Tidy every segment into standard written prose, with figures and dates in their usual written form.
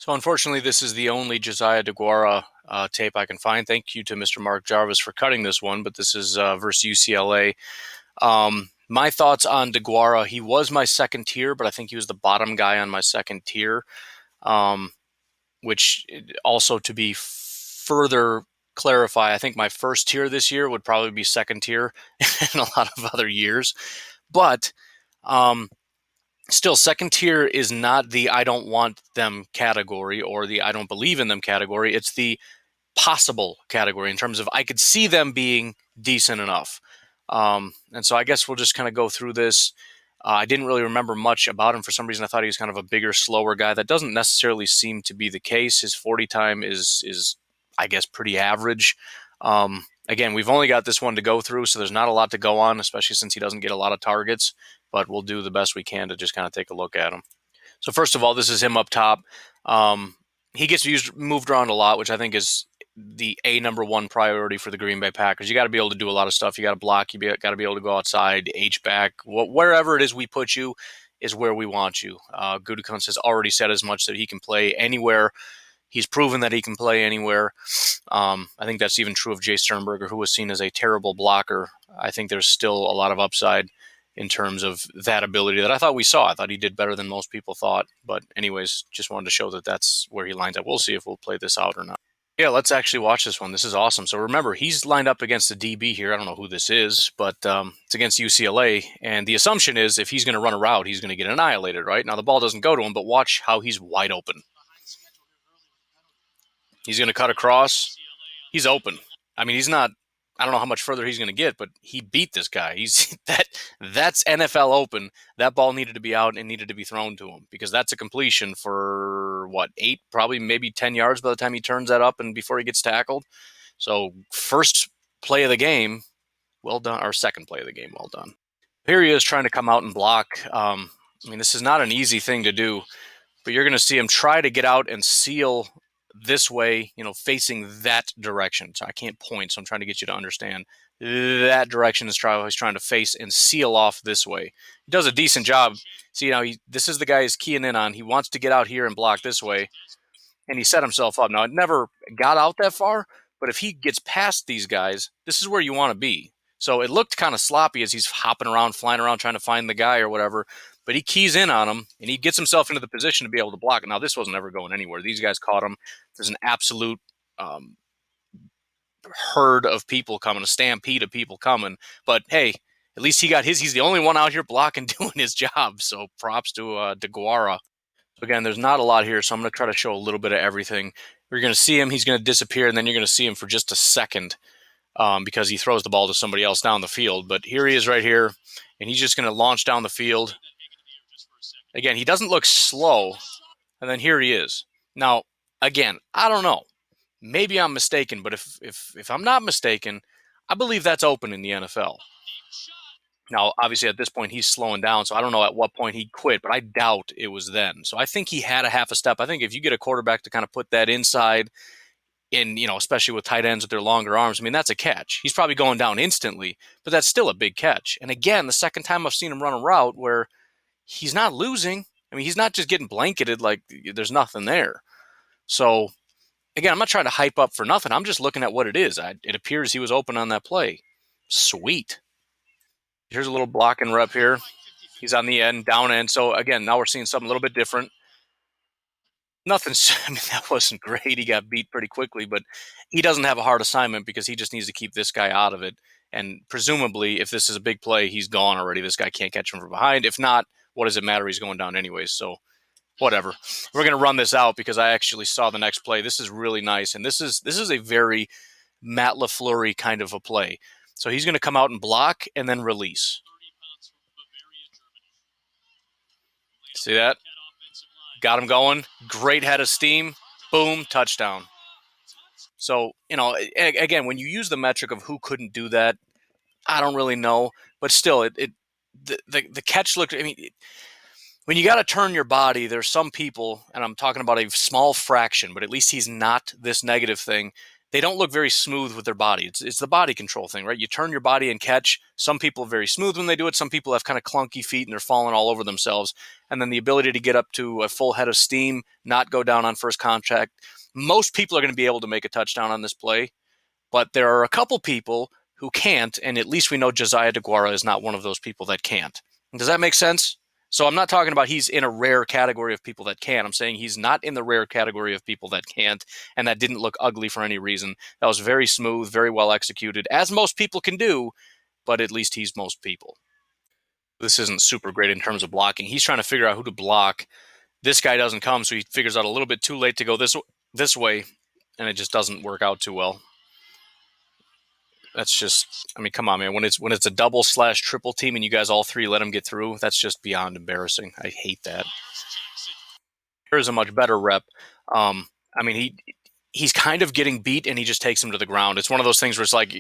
So unfortunately, this is the only Josiah Deguara tape I can find. Thank you to Mr. Mark Jarvis for cutting this one, but this is versus UCLA. My thoughts on Deguara, he was my second tier, but I think he was the bottom guy on my second tier, um, which also to be further clarify, I think my first tier this year would probably be second tier in a lot of other years. But um, still, second tier is not the I don't want them category or the I don't believe in them category. It's the possible category in terms of I could see them being decent enough. And so I guess we'll just kind of go through this. I didn't really remember much about him. For some reason, I thought he was kind of a bigger, slower guy. That doesn't necessarily seem to be the case. His 40 time is I guess, pretty average. Again, we've only got this one to go through, so there's not a lot to go on, especially since he doesn't get a lot of targets. But we'll do the best we can to just kind of take a look at him. So first of all, this is him up top. He gets moved around a lot, which I think is the number one priority for the Green Bay Packers. You got to be able to do a lot of stuff. You got to block. You got to be able to go outside, H back, wherever it is we put you is where we want you. Gutekunst has already said as much that he can play anywhere. He's proven that he can play anywhere. I think that's even true of Jay Sternberger, who was seen as a terrible blocker. I think there's still a lot of upside in terms of that ability that I thought we saw. I thought he did better than most people thought. But anyways, just wanted to show that that's where he lines up. We'll see if we'll play this out or not. Yeah, let's actually watch this one. This is awesome. So remember, he's lined up against the DB here. I don't know who this is, but it's against UCLA. And the assumption is if he's going to run a route, he's going to get annihilated, right? Now, the ball doesn't go to him, but watch how he's wide open. He's going to cut across. He's open. I mean, he's not. I don't know how much further he's going to get, but he beat this guy. That's NFL open. That ball needed to be out and needed to be thrown to him because that's a completion for what, 8, probably maybe 10 yards by the time he turns that up and before he gets tackled. So first play of the game, well done. Or second play of the game, well done. Here he is trying to come out and block. I mean, this is not an easy thing to do, but you're going to see him try to get out and seal this way, facing that direction. So I can't point, so I'm trying to get you to understand. That direction is he's trying to face and seal off this way. He does a decent job. See, this is the guy he's keying in on. He wants to get out here and block this way, and he set himself up. Now, it never got out that far, but if he gets past these guys, this is where you want to be. So it looked kind of sloppy as he's hopping around, flying around, trying to find the guy or whatever. But he keys in on him, and he gets himself into the position to be able to block it. Now, this wasn't ever going anywhere. These guys caught him. There's an absolute herd of people coming, a stampede of people coming. But, hey, at least he got his. He's the only one out here blocking, doing his job. So props to Deguara. Again, there's not a lot here, so I'm going to try to show a little bit of everything. You're going to see him. He's going to disappear, and then you're going to see him for just a second because he throws the ball to somebody else down the field. But here he is right here, and he's just going to launch down the field. Again, he doesn't look slow, and then here he is. Now, again, I don't know. Maybe I'm mistaken, but if I'm not mistaken, I believe that's open in the NFL. Now, obviously, at this point, he's slowing down, so I don't know at what point he quit, but I doubt it was then. So I think he had a half a step. I think if you get a quarterback to kind of put that inside, especially with tight ends with their longer arms, I mean, that's a catch. He's probably going down instantly, but that's still a big catch. And again, the second time I've seen him run a route where he's not losing. I mean, he's not just getting blanketed like there's nothing there. So, again, I'm not trying to hype up for nothing. I'm just looking at what it is. It appears he was open on that play. Sweet. Here's a little blocking rep here. He's on the end, down end. So, again, now we're seeing something a little bit different. Nothing. I mean, that wasn't great. He got beat pretty quickly, but he doesn't have a hard assignment because he just needs to keep this guy out of it. And presumably, if this is a big play, he's gone already. This guy can't catch him from behind. If not, what does it matter? He's going down anyways. So, whatever. We're going to run this out because I actually saw the next play. This is really nice, and this is a very Matt LaFleur kind of a play. So he's going to come out and block and then release. See that? Got him going. Great head of steam. Boom, touchdown. So, again, when you use the metric of who couldn't do that, I don't really know. But still, the catch looked, I mean, when you got to turn your body, there's some people, and I'm talking about a small fraction, but at least he's not this negative thing, they don't look very smooth with their body. It's the body control thing, right? You turn your body and catch. Some people are very smooth when they do it. Some people have kind of clunky feet and they're falling all over themselves. And then the ability to get up to a full head of steam, not go down on first contact. Most people are going to be able to make a touchdown on this play, but there are a couple people who can't, and at least we know Josiah Deguara is not one of those people that can't. Does that make sense? So I'm not talking about he's in a rare category of people that can. I'm saying he's not in the rare category of people that can't, and that didn't look ugly for any reason. That was very smooth, very well executed, as most people can do, but at least he's most people. This isn't super great in terms of blocking. He's trying to figure out who to block. This guy doesn't come, so he figures out a little bit too late to go this way, and it just doesn't work out too well. That's just, I mean, come on, man. When it's a double slash triple team and you guys all three let him get through, that's just beyond embarrassing. I hate that. Here's a much better rep. I mean, he's kind of getting beat and he just takes him to the ground. It's one of those things where it's like,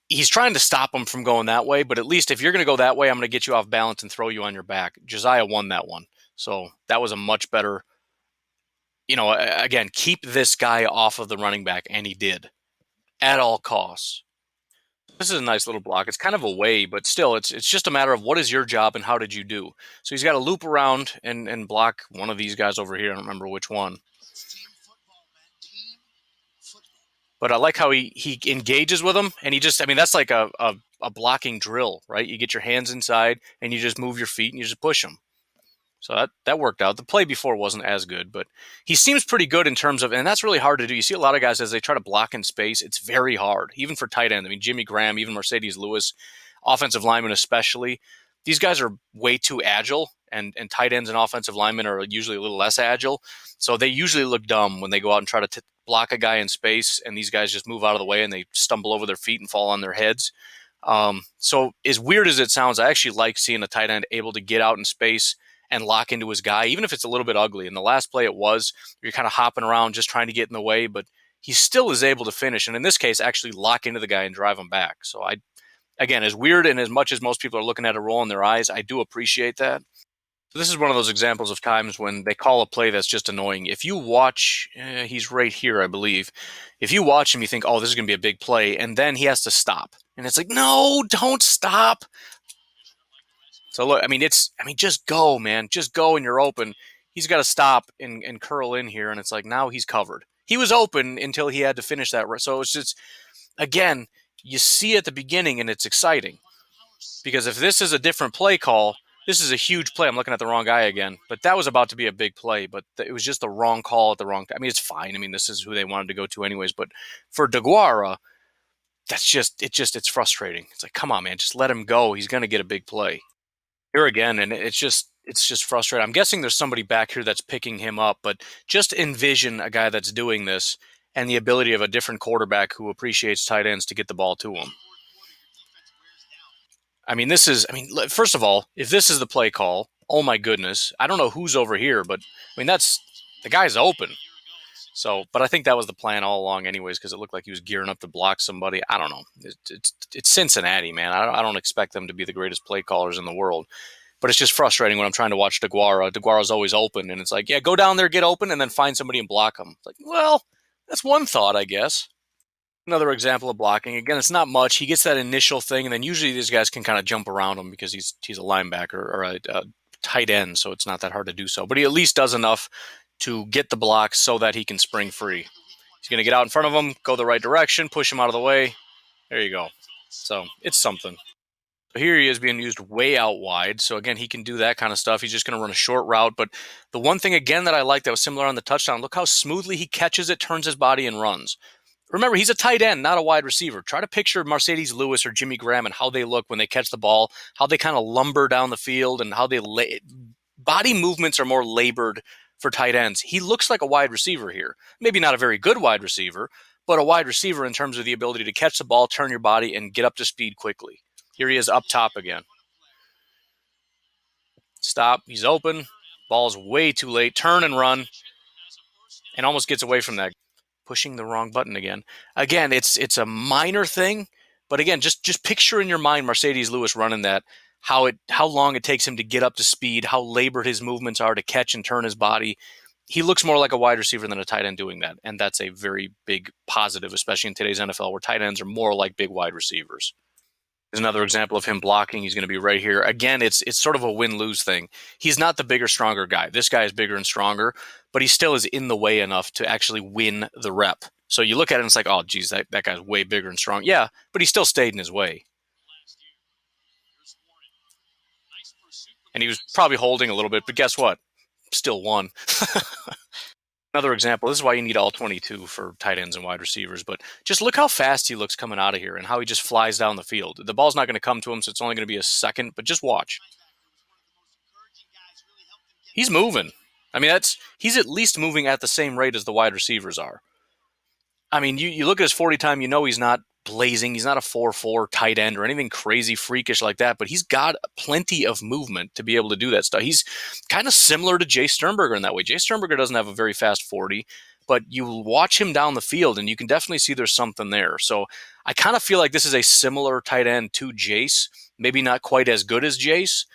he's trying to stop him from going that way, but at least if you're going to go that way, I'm going to get you off balance and throw you on your back. Josiah won that one. So that was a much better, again, keep this guy off of the running back, and he did at all costs. This is a nice little block. It's kind of away, but still, it's just a matter of what is your job and how did you do. So he's got to loop around and block one of these guys over here. I don't remember which one. But I like how he engages with him, and that's like a blocking drill, right? You get your hands inside, and you just move your feet, and you just push them. So that worked out. The play before wasn't as good, but he seems pretty good in terms of, and that's really hard to do. You see a lot of guys as they try to block in space, it's very hard, even for tight end. I mean, Jimmy Graham, even Mercedes Lewis, offensive linemen especially, these guys are way too agile, and tight ends and offensive linemen are usually a little less agile. So they usually look dumb when they go out and try to block a guy in space, and these guys just move out of the way and they stumble over their feet and fall on their heads. So as weird as it sounds, I actually like seeing a tight end able to get out in space and lock into his guy, even if it's a little bit ugly. In the last play, you're kind of hopping around just trying to get in the way, but he still is able to finish, and in this case, actually lock into the guy and drive him back. So again, as weird and as much as most people are looking at it rolling their eyes, I do appreciate that. So this is one of those examples of times when they call a play that's just annoying. If you watch, he's right here, I believe. If you watch him, you think, oh, this is going to be a big play, and then he has to stop. And it's like, no, don't stop. So look, just go, man. Just go and you're open. He's got to stop and curl in here, and it's like now he's covered. He was open until he had to finish that. So it's just, again, you see at the beginning, and it's exciting. Because if this is a different play call, this is a huge play. I'm looking at the wrong guy again. But that was about to be a big play, but it was just the wrong call at the wrong time. I mean, it's fine. I mean, this is who they wanted to go to anyways. But for Deguara, it's frustrating. It's like, come on, man, just let him go. He's going to get a big play. Here again, and it's just frustrating. I'm guessing there's somebody back here that's picking him up, but just envision a guy that's doing this and the ability of a different quarterback who appreciates tight ends to get the ball to him. First of all, if this is the play call, oh my goodness, I don't know who's over here, but that's the guy's open. So, but I think that was the plan all along, anyways, because it looked like he was gearing up to block somebody. I don't know. It's Cincinnati, man. I don't expect them to be the greatest play callers in the world, but it's just frustrating when I'm trying to watch Deguara. Deguara's always open, and it's like, yeah, go down there, get open, and then find somebody and block them. It's like, well, that's one thought, I guess. Another example of blocking. Again, it's not much. He gets that initial thing, and then usually these guys can kind of jump around him because he's a linebacker or a tight end, so it's not that hard to do so. But he at least does enough to get the block so that he can spring free. He's going to get out in front of him, go the right direction, push him out of the way. There you go. So it's something. So here he is being used way out wide. So again, he can do that kind of stuff. He's just going to run a short route. But the one thing, again, that I like that was similar on the touchdown, look how smoothly he catches it, turns his body, and runs. Remember, he's a tight end, not a wide receiver. Try to picture Mercedes Lewis or Jimmy Graham and how they look when they catch the ball, how they kind of lumber down the field, and how body movements are more labored for tight ends. He looks like a wide receiver here. Maybe not a very good wide receiver, but a wide receiver in terms of the ability to catch the ball, turn your body, and get up to speed quickly. Here he is up top again. Stop. He's open. Ball's way too late. Turn and run. And almost gets away from that. Pushing the wrong button again. Again, it's a minor thing, but again, just picture in your mind Mercedes Lewis running that, how long it takes him to get up to speed, how labored his movements are to catch and turn his body. he looks more like a wide receiver than a tight end doing that, and that's a very big positive, especially in today's NFL, where tight ends are more like big wide receivers. There's another example of him blocking. He's going to be right here. Again, it's sort of a win-lose thing. He's not the bigger, stronger guy. This guy is bigger and stronger, but he still is in the way enough to actually win the rep. So you look at it and it's like, oh, geez, that guy's way bigger and strong. Yeah, but he still stayed in his way. And he was probably holding a little bit, but guess what? Still won. Another example, this is why you need all 22 for tight ends and wide receivers, but just look how fast he looks coming out of here and how he just flies down the field. The ball's not going to come to him, so it's only going to be a second, but just watch. He's moving. I mean, he's at least moving at the same rate as the wide receivers are. I mean, you look at his 40 time, you know he's not blazing. He's not a 4-4 tight end or anything crazy freakish like that, but he's got plenty of movement to be able to do that stuff. He's kind of similar to Jay Sternberger in that way. Jay Sternberger doesn't have a very fast 40, but you watch him down the field and you can definitely see there's something there. So I kind of feel like this is a similar tight end to Jace. Maybe not quite as good as Jace,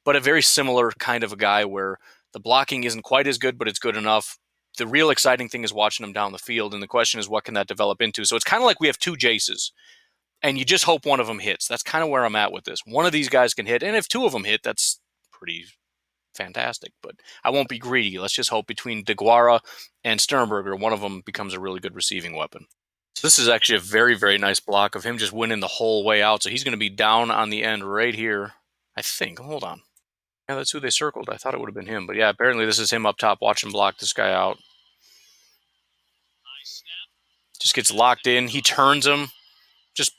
but a very similar kind of a guy where the blocking isn't quite as good, but it's good enough. The real exciting thing is watching him down the field, and the question is, what can that develop into? So it's kind of like we have two Jaces, and you just hope one of them hits. That's kind of where I'm at with this. One of these guys can hit, and if two of them hit, that's pretty fantastic. But I won't be greedy. Let's just hope between Deguara and Sternberger, one of them becomes a really good receiving weapon. So this is actually a very, very nice block of him just winning the whole way out. So he's going to be down on the end right here, I think. Hold on. Yeah, that's who they circled. I thought it would have been him. But yeah, apparently this is him up top. Watch him block this guy out. Just gets locked in. He turns him.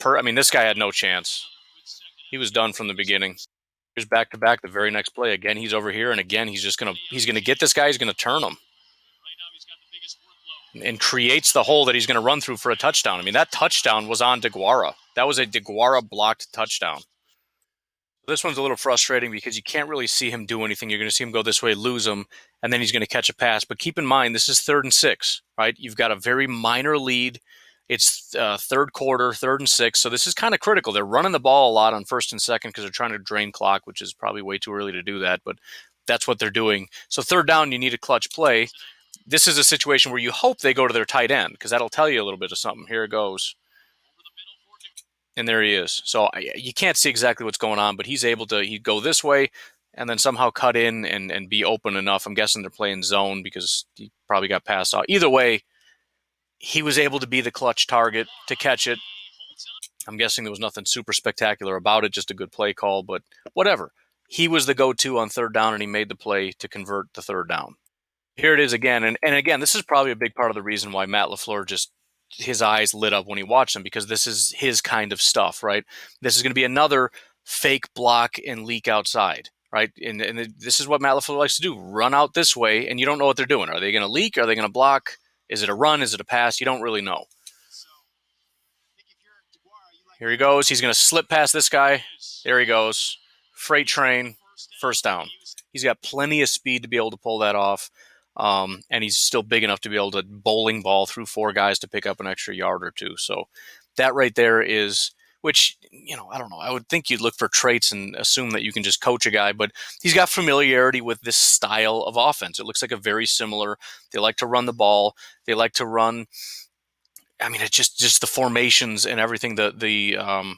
I mean, this guy had no chance. He was done from the beginning. Here's back to back. The very next play. Again, he's over here, and again, he's gonna get this guy. He's gonna turn him, and creates the hole that he's gonna run through for a touchdown. I mean, that touchdown was on Deguara. That was a Deguara blocked touchdown. This one's a little frustrating because you can't really see him do anything. You're going to see him go this way, lose him, and then he's going to catch a pass. But keep in mind, this is 3rd and 6, right? You've got a very minor lead. It's third quarter, 3rd and 6. So this is kind of critical. They're running the ball a lot on 1st and 2nd because they're trying to drain clock, which is probably way too early to do that. But that's what they're doing. So 3rd down, you need a clutch play. This is a situation where you hope they go to their tight end because that'll tell you a little bit of something. Here it goes. And there he is. So you can't see exactly what's going on, but he'd go this way and then somehow cut in and be open enough. I'm guessing they're playing zone because he probably got passed off. Either way, he was able to be the clutch target to catch it. I'm guessing there was nothing super spectacular about it, just a good play call, but whatever. He was the go-to on 3rd down, and he made the play to convert the 3rd down. Here it is again. And again, this is probably a big part of the reason why Matt LaFleur his eyes lit up when he watched him because this is his kind of stuff, right? This is going to be another fake block and leak outside, right? And this is what Matt LaFleur likes to do, run out this way, and you don't know what they're doing. Are they going to leak? Are they going to block? Is it a run? Is it a pass? You don't really know. Here he goes. He's going to slip past this guy. There he goes. Freight train, 1st down. He's got plenty of speed to be able to pull that off. And he's still big enough to be able to bowling ball through 4 guys to pick up an extra yard or 2. So that right there is, which, I don't know. I would think you'd look for traits and assume that you can just coach a guy, but he's got familiarity with this style of offense. It looks like a very similar. They like to run the ball. They like to run. I mean, it's just the formations and everything. I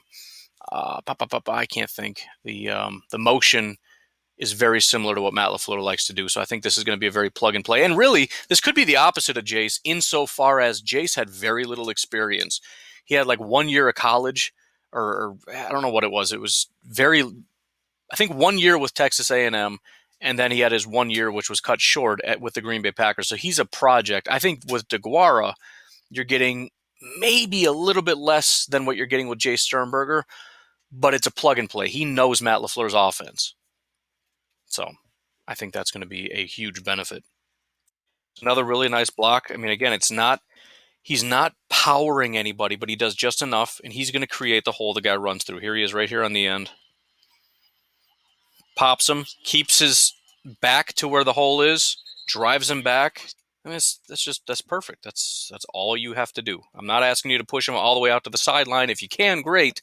can't think. The motion is very similar to what Matt LaFleur likes to do. So I think this is going to be a very plug and play. And really, this could be the opposite of Jace insofar as Jace had very little experience. He had like 1 year of college, or I don't know what it was. It was I think 1 year with Texas A&M, and then he had his 1 year, which was cut short with the Green Bay Packers. So he's a project. I think with Deguara, you're getting maybe a little bit less than what you're getting with Jay Sternberger, but it's a plug and play. He knows Matt LaFleur's offense. So I think that's going to be a huge benefit. Another really nice block. I mean, again, he's not powering anybody, but he does just enough, and he's going to create the hole the guy runs through. Here he is right here on the end. Pops him, keeps his back to where the hole is, drives him back. I mean, that's perfect. That's all you have to do. I'm not asking you to push him all the way out to the sideline. If you can, great.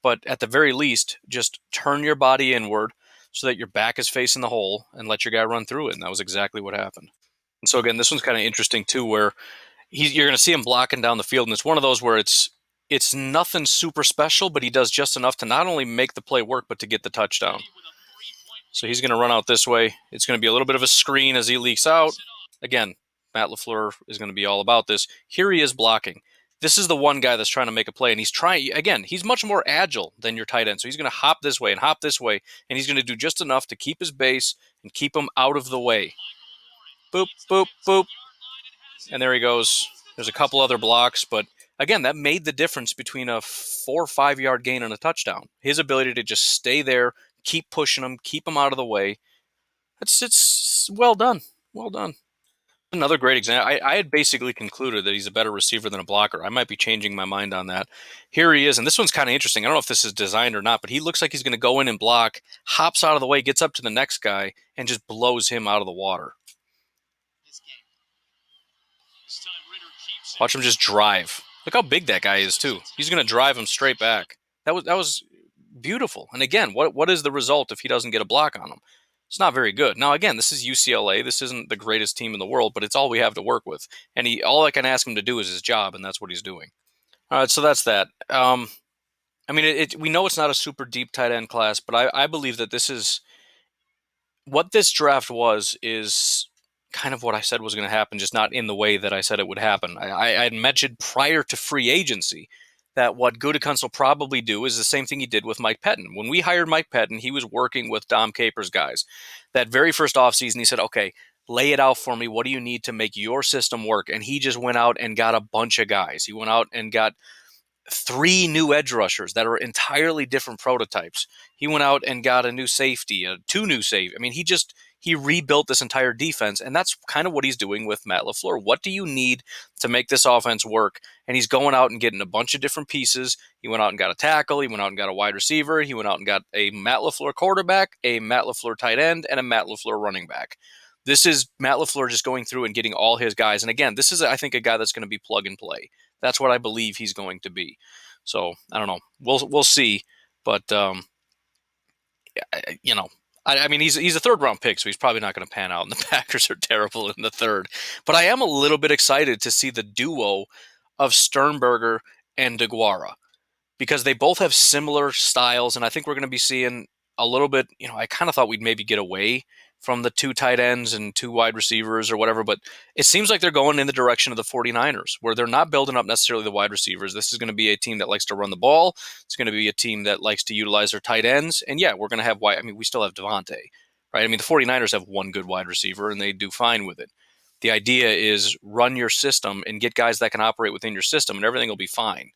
But at the very least, just turn your body inward so that your back is facing the hole and let your guy run through it. And that was exactly what happened. And so again, this one's kind of interesting too, where you're going to see him blocking down the field, and it's one of those where it's nothing super special, but he does just enough to not only make the play work, but to get the touchdown. So he's going to run out this way. It's going to be a little bit of a screen as he leaks out. Again, Matt LaFleur is going to be all about this. Here he is blocking. This is the one guy that's trying to make a play, and he's trying, again, he's much more agile than your tight end. So he's going to hop this way and hop this way, and he's going to do just enough to keep his base and keep him out of the way. Boop, boop, boop. And there he goes. There's a couple other blocks, but again, that made the difference between a 4 or 5 yard gain and a touchdown. His ability to just stay there, keep pushing him, keep him out of the way. It's well done. Well done. Another great example. I had basically concluded that he's a better receiver than a blocker. I might be changing my mind on that. Here he is, and this one's kind of interesting. I don't know if this is designed or not, but he looks like he's going to go in and block, hops out of the way, gets up to the next guy, and just blows him out of the water. Watch him just drive. Look how big that guy is too. He's going to drive him straight back. That was beautiful. And again, what is the result if he doesn't get a block on him? It's not very good. Now again, this is UCLA. This isn't the greatest team in the world, but it's all we have to work with. And all I can ask him to do is his job, and that's what he's doing. All right, so that's that. I mean, we know it's not a super deep tight end class, but I believe that this is what this draft was is kind of what I said was going to happen, just not in the way that I said it would happen. I had mentioned prior to free agency that what Gutekunst will probably do is the same thing he did with Mike Pettin. When we hired Mike Pettin, he was working with Dom Capers' guys. That very first offseason, he said, okay, lay it out for me. What do you need to make your system work? And he just went out and got a bunch of guys. He went out and got 3 new edge rushers that are entirely different prototypes. He went out and got a new safety, 2 new safety. I mean, he rebuilt this entire defense, and that's kind of what he's doing with Matt LaFleur. What do you need to make this offense work? And he's going out and getting a bunch of different pieces. He went out and got a tackle. He went out and got a wide receiver. He went out and got a Matt LaFleur quarterback, a Matt LaFleur tight end, and a Matt LaFleur running back. This is Matt LaFleur just going through and getting all his guys. And again, this is, I think, a guy that's going to be plug and play. That's what I believe he's going to be. So I don't know. We'll see. But you know, I mean, he's a third round pick, so he's probably not going to pan out. And the Packers are terrible in the third. But I am a little bit excited to see the duo of Sternberger and Deguara, because they both have similar styles, and I think we're going to be seeing a little bit. I kind of thought we'd maybe get away from the 2 tight ends and 2 wide receivers or whatever, but it seems like they're going in the direction of the 49ers, where they're not building up necessarily the wide receivers. This is going to be a team that likes to run the ball. It's going to be a team that likes to utilize their tight ends. And yeah, we're going to have wide. I mean, we still have Devontae, right? I mean, the 49ers have 1 good wide receiver, and they do fine with it. The idea is run your system and get guys that can operate within your system, and everything will be fine.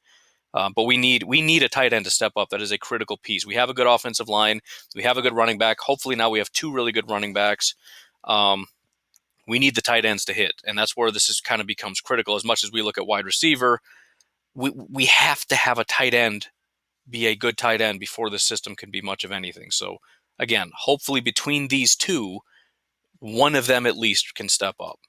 But we need a tight end to step up. That is a critical piece. We have a good offensive line. We have a good running back. Hopefully now we have 2 really good running backs. We need the tight ends to hit, and that's where this is kind of becomes critical. As much as we look at wide receiver, we have to have a tight end be a good tight end before the system can be much of anything. So again, hopefully between these 2, one of them at least can step up.